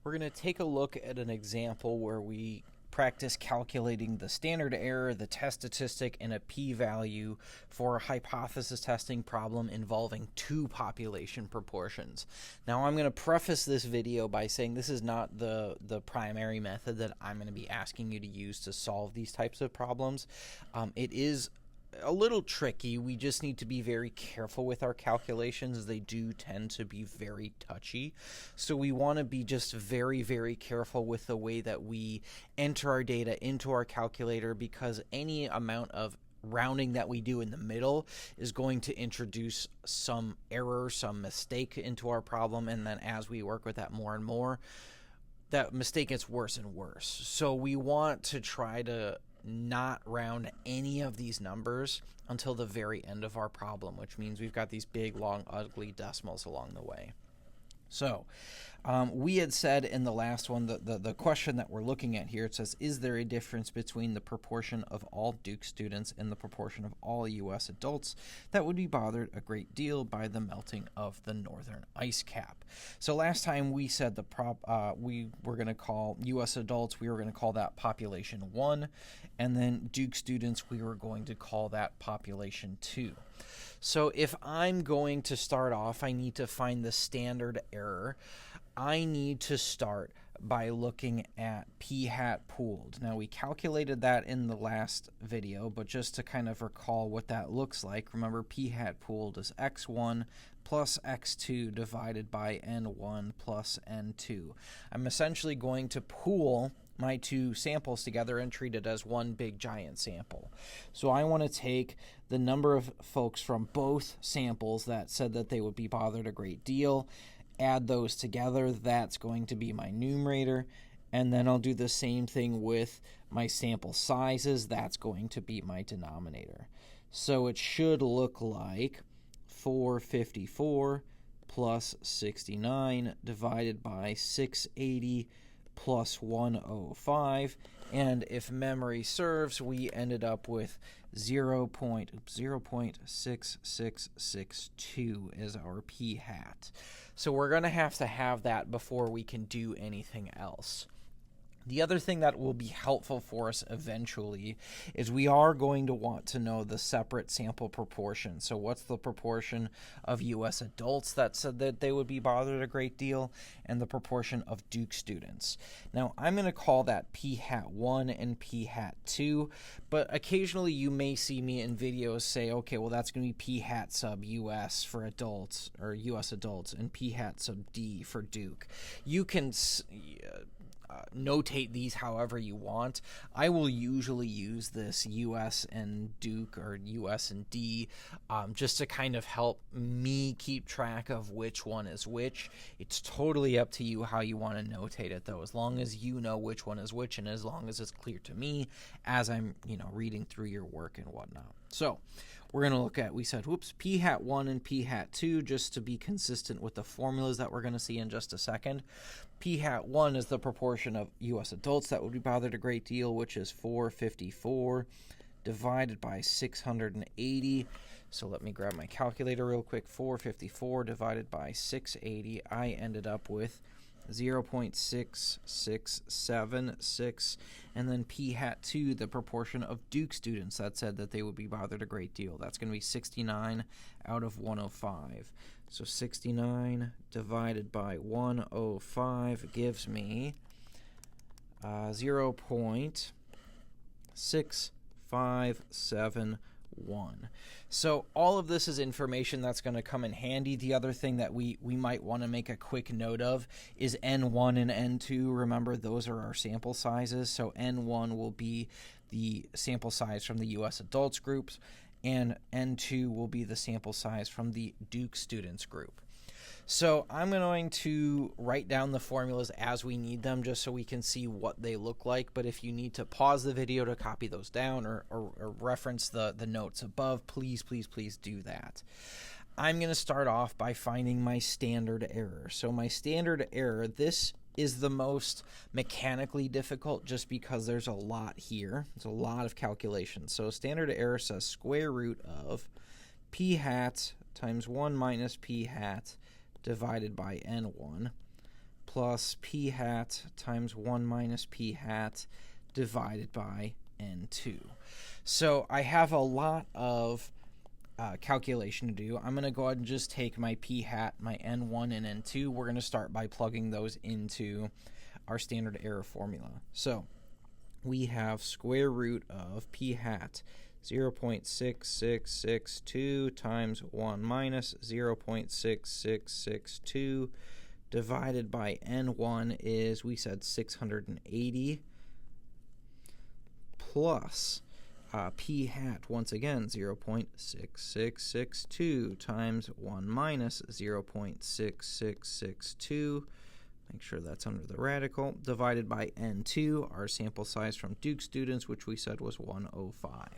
we're going to take a look at an example where we practice calculating the standard error, the test statistic, and a p-value for a hypothesis testing problem involving two population proportions. Now, I'm going to preface this video by saying this is not the primary method that I'm going to be asking you to use to solve these types of problems. It is a little tricky. We just need to be very careful with our calculations. They do tend to be very touchy. So we want to be just very, very careful with the way that we enter our data into our calculator, because any amount of rounding that we do in the middle is going to introduce some error, some mistake into our problem. And then as we work with that more and more, that mistake gets worse and worse. So we want to try to not round any of these numbers until the very end of our problem, which means we've got these big, long, ugly decimals along the way. So we had said in the last one, the question that we're looking at here, it says, is there a difference between the proportion of all Duke students and the proportion of all U.S. adults that would be bothered a great deal by the melting of the northern ice cap? So last time we said we were going to call U.S. adults, we were going to call that population 1, and then Duke students, we were going to call that population 2. So if I'm going to start off, I need to find the standard error. I need to start by looking at p-hat pooled. Now, we calculated that in the last video, but just to kind of recall what that looks like, remember p-hat pooled is x1 plus x2 divided by n1 plus n2. I'm essentially going to pool my two samples together and treat it as one big giant sample. So I want to take the number of folks from both samples that said that they would be bothered a great deal, add those together. That's going to be my numerator. And then I'll do the same thing with my sample sizes. That's going to be my denominator. So it should look like 454 plus 69 divided by 680 plus 105, and if memory serves, we ended up with 0.6662 as our p-hat. So we're going to have that before we can do anything else. The other thing that will be helpful for us eventually is we are going to want to know the separate sample proportion. So what's the proportion of U.S. adults that said that they would be bothered a great deal, and the proportion of Duke students. Now, I'm going to call that p-hat 1 and p-hat 2, but occasionally you may see me in videos say, okay, well, that's going to be p-hat sub U.S. for adults, or U.S. adults, and p-hat sub D for Duke. You can notate these however you want. I will usually use this US and Duke or US and D just to kind of help me keep track of which one is which. It's totally up to you how you want to notate it, though, as long as you know which one is which and as long as it's clear to me as I'm, reading through your work and whatnot. So we're going to look at, we said, p-hat 1 and p-hat 2, just to be consistent with the formulas that we're going to see in just a second. P-hat 1 is the proportion of U.S. adults that would be bothered a great deal, which is 454 divided by 680. So let me grab my calculator real quick. 454 divided by 680, I ended up with 0.6676, and then p-hat 2, the proportion of Duke students that said that they would be bothered a great deal. That's going to be 69 out of 105. So 69 divided by 105 gives me 0.6571. So all of this is information that's going to come in handy. The other thing that we might want to make a quick note of is N1 and N2. Remember, those are our sample sizes. So N1 will be the sample size from the U.S. adults groups, and N2 will be the sample size from the Duke students group. So I'm going to write down the formulas as we need them just so we can see what they look like. But if you need to pause the video to copy those down or reference the notes above, please do that. I'm going to start off by finding my standard error. So my standard error, this is the most mechanically difficult just because there's a lot here. There's a lot of calculations. So standard error says square root of p-hat times 1 minus p-hat divided by n1 plus p hat times 1 minus p hat divided by n2. So I have a lot of calculation to do. I'm going to go ahead and just take my p hat, my n1 and n2. We're going to start by plugging those into our standard error formula. So we have square root of p hat 0.6662 times 1 minus 0.6662 divided by n1 is, we said, 680 plus p hat, once again, 0.6662 times 1 minus 0.6662, make sure that's under the radical, divided by n2, our sample size from Duke students, which we said was 105.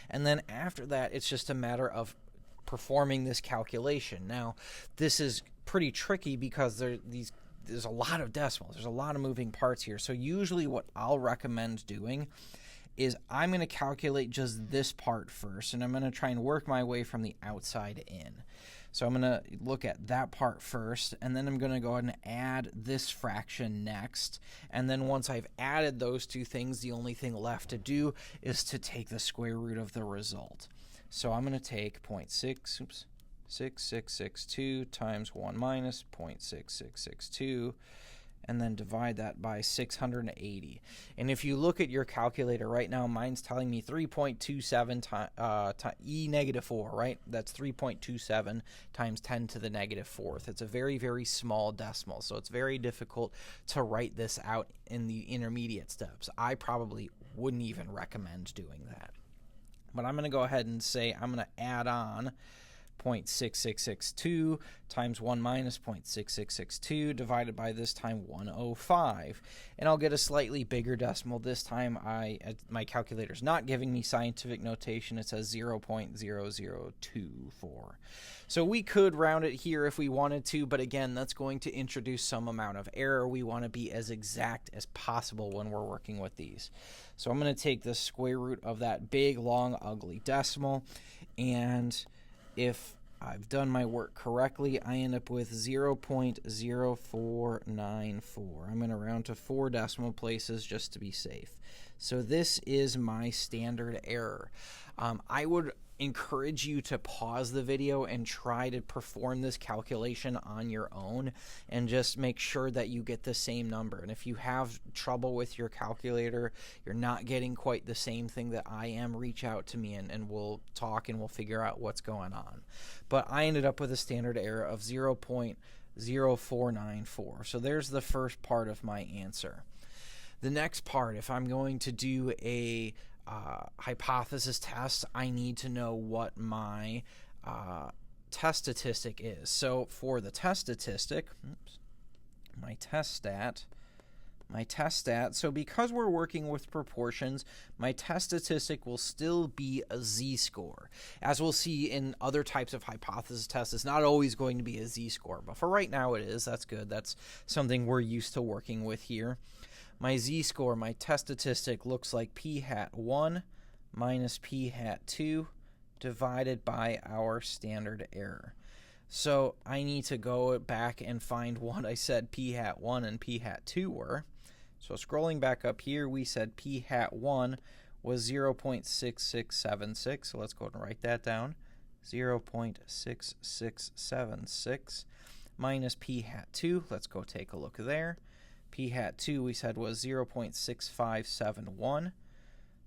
And then after that, it's just a matter of performing this calculation. Now, this is pretty tricky because there's a lot of decimals. There's a lot of moving parts here. So usually what I'll recommend doing is I'm going to calculate just this part first, and I'm going to try and work my way from the outside in. So I'm going to look at that part first, and then I'm going to go ahead and add this fraction next. And then once I've added those two things, the only thing left to do is to take the square root of the result. So I'm going to take 0.6662 times 1 minus 0.6662, and then divide that by 680. And if you look at your calculator right now, mine's telling me 3.27 e negative 4, right? That's 3.27 times 10 to the negative fourth. It's a very, very small decimal, so it's very difficult to write this out in the intermediate steps. I probably wouldn't even recommend doing that. But I'm going to go ahead and say I'm going to add on 0.6662 times 1 minus 0.6662 divided by this time 105. And I'll get a slightly bigger decimal. This time my calculator's not giving me scientific notation. It says 0.0024. So we could round it here if we wanted to, but again, that's going to introduce some amount of error. We want to be as exact as possible when we're working with these. So I'm going to take the square root of that big, long, ugly decimal, and if I've done my work correctly, I end up with 0.0494. I'm going to round to 4 decimal places just to be safe. So this is my standard error. I would encourage you to pause the video and try to perform this calculation on your own and just make sure that you get the same number. And if you have trouble with your calculator, you're not getting quite the same thing that I am, reach out to me and we'll talk and we'll figure out what's going on. But I ended up with a standard error of 0.0494. So there's the first part of my answer. The next part, if I'm going to do a hypothesis test, I need to know what my test statistic is. So for the test statistic, my test stat, so because we're working with proportions, my test statistic will still be a z-score. As we'll see in other types of hypothesis tests, it's not always going to be a z-score, but for right now it is. That's good. That's something we're used to working with here. My z-score, my test statistic, looks like p hat 1 minus p hat 2 divided by our standard error. So I need to go back and find what I said p hat 1 and p hat 2 were. So scrolling back up here, we said p hat 1 was 0.6676. So let's go ahead and write that down. 0.6676 minus p hat 2. Let's go take a look there. P hat 2 we said was 0.6571.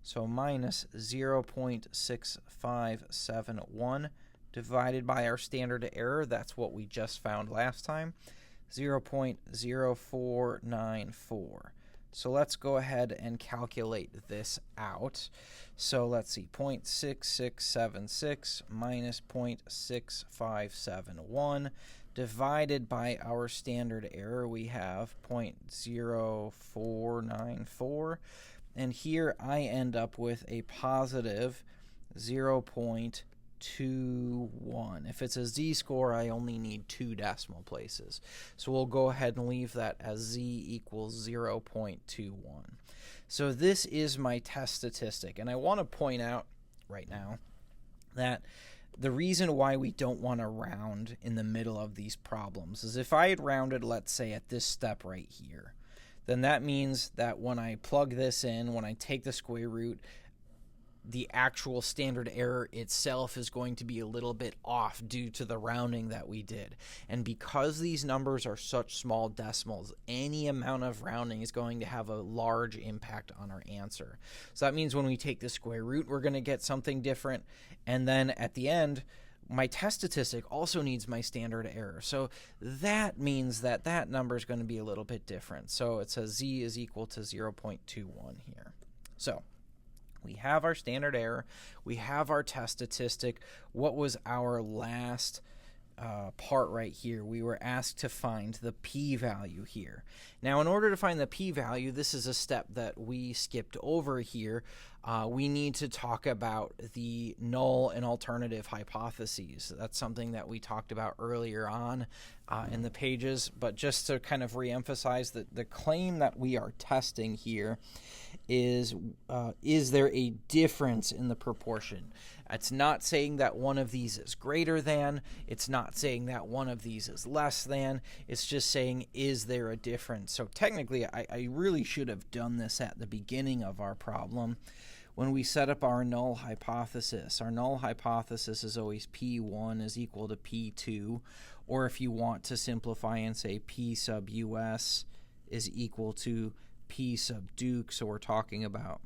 So minus 0.6571 divided by our standard error. That's what we just found last time. 0.0494. So let's go ahead and calculate this out. So let's see, 0.6676 minus 0.6571 divided by our standard error, we have 0.0494. And here I end up with a positive 0.21. If it's a z-score, I only need 2 decimal places. So we'll go ahead and leave that as z equals 0.21. So this is my test statistic. And I want to point out right now that the reason why we don't want to round in the middle of these problems is if I had rounded, let's say, at this step right here, then that means that when I plug this in, when I take the square root, the actual standard error itself is going to be a little bit off due to the rounding that we did. And because these numbers are such small decimals, any amount of rounding is going to have a large impact on our answer. So that means when we take the square root, we're going to get something different. And then at the end, my test statistic also needs my standard error. So that means that that number is going to be a little bit different. So it says z is equal to 0.21 here. So we have our standard error. We have our test statistic. What was our last part right here? We were asked to find the p-value here. Now, in order to find the p-value, this is a step that we skipped over here. We need to talk about the null and alternative hypotheses. That's something that we talked about earlier on in the pages, but just to kind of reemphasize that the claim that we are testing here is there a difference in the proportion? It's not saying that one of these is greater than. It's not saying that one of these is less than. It's just saying, is there a difference? So technically, I really should have done this at the beginning of our problem. When we set up our null hypothesis is always P1 is equal to P2, or if you want to simplify and say P sub US is equal to P sub Duke, so we're talking about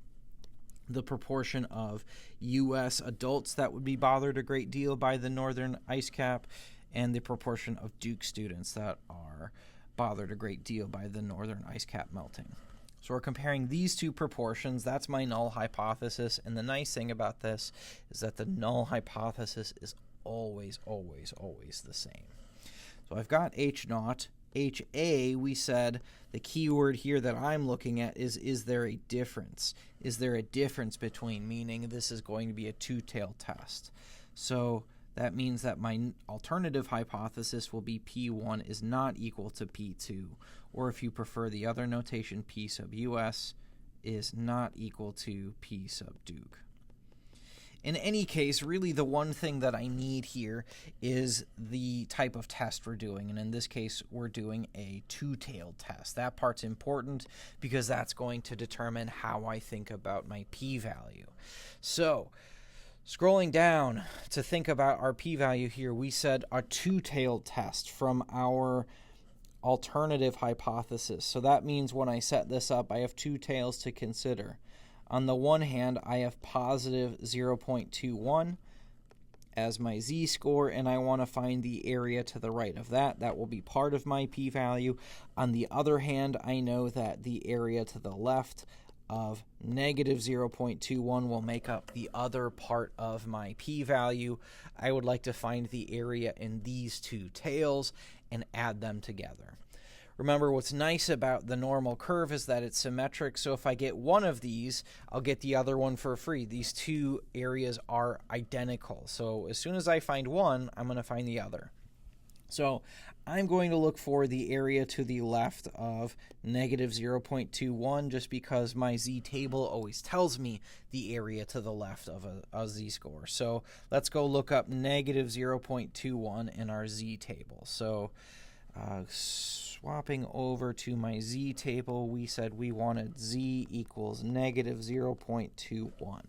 the proportion of U.S. adults that would be bothered a great deal by the northern ice cap, and the proportion of Duke students that are bothered a great deal by the northern ice cap melting. So we're comparing these two proportions. That's my null hypothesis, and the nice thing about this is that the null hypothesis is always, always, always the same. So I've got H naught. HA, we said the key word here that I'm looking at is there a difference? Is there a difference between, meaning this is going to be a two-tailed test. So that means that my alternative hypothesis will be P1 is not equal to P2, or if you prefer the other notation, P sub US is not equal to P sub Duke. In any case, really the one thing that I need here is the type of test we're doing. And in this case, we're doing a two-tailed test. That part's important because that's going to determine how I think about my p-value. So, scrolling down to think about our p-value here, we said a two-tailed test from our alternative hypothesis. So that means when I set this up, I have two tails to consider. On the one hand, I have positive 0.21 as my z-score, and I want to find the area to the right of that. That will be part of my p-value. On the other hand, I know that the area to the left of negative 0.21 will make up the other part of my p-value. I would like to find the area in these two tails and add them together. Remember, what's nice about the normal curve is that it's symmetric, so if I get one of these, I'll get the other one for free. These two areas are identical, so as soon as I find one, I'm going to find the other. So I'm going to look for the area to the left of negative 0.21 just because my z-table always tells me the area to the left of a z-score. So let's go look up negative 0.21 in our z-table. So swapping over to my z-table, we said we wanted z equals negative 0.21.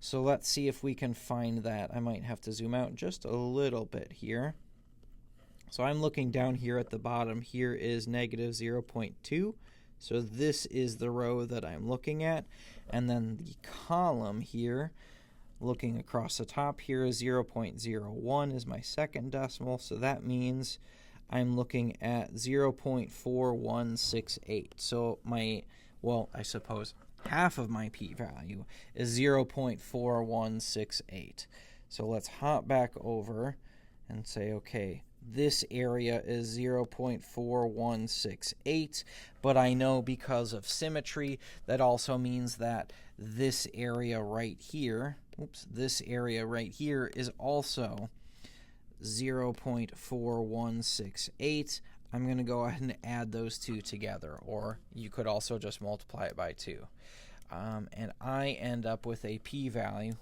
So let's see if we can find that. I might have to zoom out just a little bit here. So I'm looking down here at the bottom. Here is negative 0.2. So this is the row that I'm looking at. And then the column here, looking across the top here, is 0.01 is my second decimal. So that means I'm looking at 0.4168. So I suppose half of my p-value is 0.4168. So let's hop back over and say, okay, this area is 0.4168, but I know because of symmetry, that also means that this area right here, this area right here is also 0.4168. I'm going to go ahead and add those two together, or you could also just multiply it by 2. And I end up with a p-value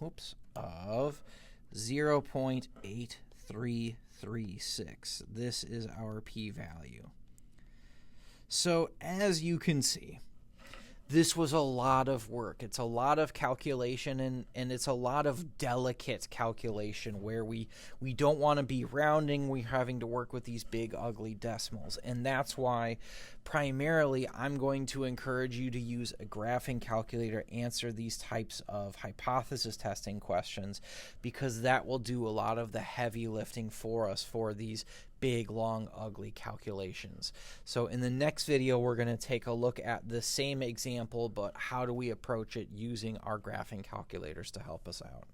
of 0.8336. This is our p-value. So as you can see, this was a lot of work. It's a lot of calculation, and it's a lot of delicate calculation where we don't want to be rounding. We're having to work with these big, ugly decimals. And that's why primarily I'm going to encourage you to use a graphing calculator, answer these types of hypothesis testing questions, because that will do a lot of the heavy lifting for us for these big, long, ugly calculations. So in the next video, we're going to take a look at the same example, but how do we approach it using our graphing calculators to help us out.